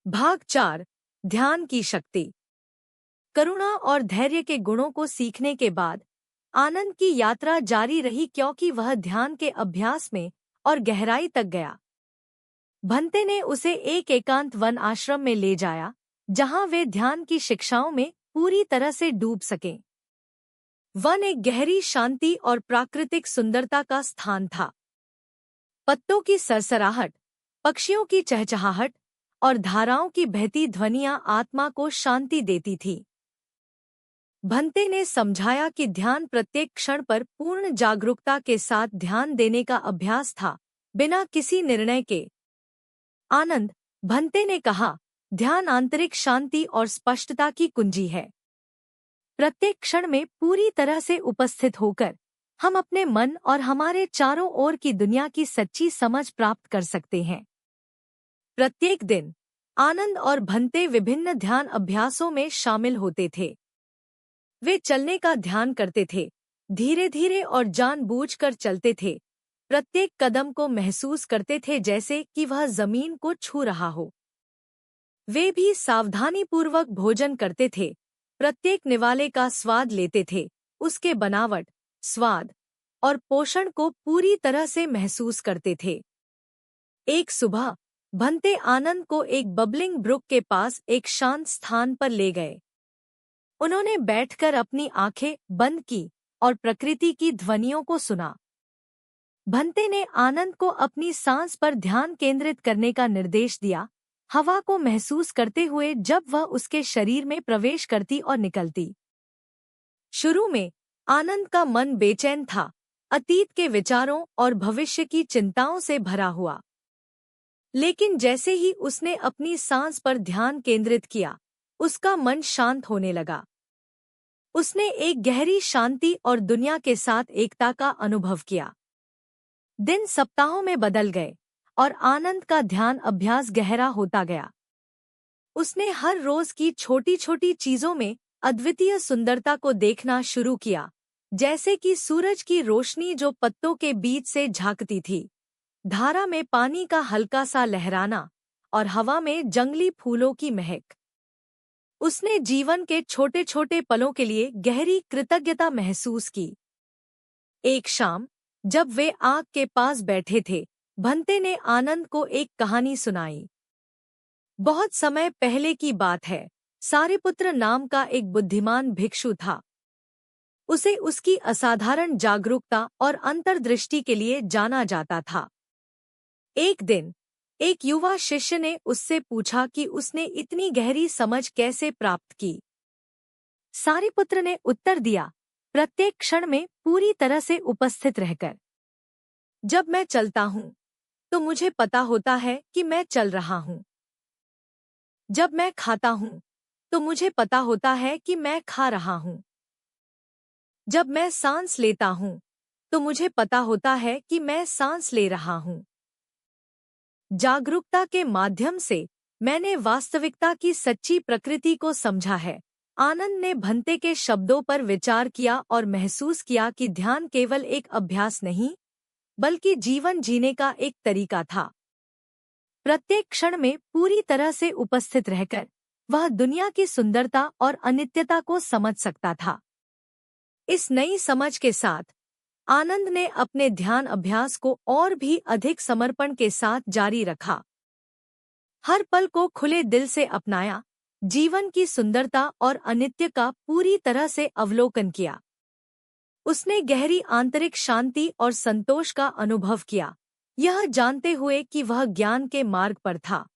भाग 4। ध्यान की शक्ति। करुणा और धैर्य के गुणों को सीखने के बाद आनंद की यात्रा जारी रही, क्योंकि वह ध्यान के अभ्यास में और गहराई तक गया। भंते ने उसे एक एकांत वन आश्रम में ले जाया, जहां वे ध्यान की शिक्षाओं में पूरी तरह से डूब सकें। वन एक गहरी शांति और प्राकृतिक सुंदरता का स्थान था। पत्तों की सरसराहट, पक्षियों की चहचहाहट और धाराओं की बहती ध्वनियां आत्मा को शांति देती थी। भंते ने समझाया कि ध्यान प्रत्येक क्षण पर पूर्ण जागरूकता के साथ ध्यान देने का अभ्यास था, बिना किसी निर्णय के। आनंद, भंते ने कहा, ध्यान आंतरिक शांति और स्पष्टता की कुंजी है। प्रत्येक क्षण में पूरी तरह से उपस्थित होकर हम अपने मन और हमारे चारों ओर की दुनिया की सच्ची समझ प्राप्त कर सकते हैं। प्रत्येक दिन आनंद और भंते विभिन्न ध्यान अभ्यासों में शामिल होते थे। वे चलने का ध्यान करते थे, धीरे धीरे और जानबूझकर चलते थे। प्रत्येक कदम को महसूस करते थे जैसे कि वह जमीन को छू रहा हो। वे भी सावधानीपूर्वक भोजन करते थे, प्रत्येक निवाले का स्वाद लेते थे, उसके बनावट, स्वाद और पोषण को पूरी तरह से महसूस करते थे। एक सुबह भंते आनंद को एक बबलिंग ब्रुक के पास एक शांत स्थान पर ले गए। उन्होंने बैठकर अपनी आंखें बंद की और प्रकृति की ध्वनियों को सुना। भंते ने आनंद को अपनी सांस पर ध्यान केंद्रित करने का निर्देश दिया, हवा को महसूस करते हुए जब वह उसके शरीर में प्रवेश करती और निकलती। शुरू में आनंद का मन बेचैन था, अतीत के विचारों और भविष्य की चिंताओं से भरा हुआ। लेकिन जैसे ही उसने अपनी सांस पर ध्यान केंद्रित किया, उसका मन शांत होने लगा। उसने एक गहरी शांति और दुनिया के साथ एकता का अनुभव किया। दिन सप्ताहों में बदल गए और आनंद का ध्यान अभ्यास गहरा होता गया। उसने हर रोज की छोटी छोटी चीजों में अद्वितीय सुंदरता को देखना शुरू किया, जैसे कि सूरज की रोशनी जो पत्तों के बीच से झांकती थी, धारा में पानी का हल्का सा लहराना और हवा में जंगली फूलों की महक। उसने जीवन के छोटे छोटे पलों के लिए गहरी कृतज्ञता महसूस की। एक शाम जब वे आग के पास बैठे थे, भंते ने आनंद को एक कहानी सुनाई। बहुत समय पहले की बात है, सारिपुत्र नाम का एक बुद्धिमान भिक्षु था। उसे उसकी असाधारण जागरूकता और अंतर्दृष्टि के लिए जाना जाता था। एक दिन एक युवा शिष्य ने उससे पूछा कि उसने इतनी गहरी समझ कैसे प्राप्त की। सारिपुत्र ने उत्तर दिया, प्रत्येक क्षण में पूरी तरह से उपस्थित रहकर। जब मैं चलता हूँ तो मुझे पता होता है कि मैं चल रहा हूँ। जब मैं खाता हूँ तो मुझे पता होता है कि मैं खा रहा हूँ। जब मैं सांस लेता हूँ तो मुझे पता होता है कि मैं सांस ले रहा हूँ। जागरूकता के माध्यम से मैंने वास्तविकता की सच्ची प्रकृति को समझा है। आनंद ने भंते के शब्दों पर विचार किया और महसूस किया कि ध्यान केवल एक अभ्यास नहीं, बल्कि जीवन जीने का एक तरीका था। प्रत्येक क्षण में पूरी तरह से उपस्थित रहकर वह दुनिया की सुंदरता और अनित्यता को समझ सकता था। इस नई समझ के साथ आनंद ने अपने ध्यान अभ्यास को और भी अधिक समर्पण के साथ जारी रखा। हर पल को खुले दिल से अपनाया, जीवन की सुंदरता और अनित्य का पूरी तरह से अवलोकन किया। उसने गहरी आंतरिक शांति और संतोष का अनुभव किया, यह जानते हुए कि वह ज्ञान के मार्ग पर था।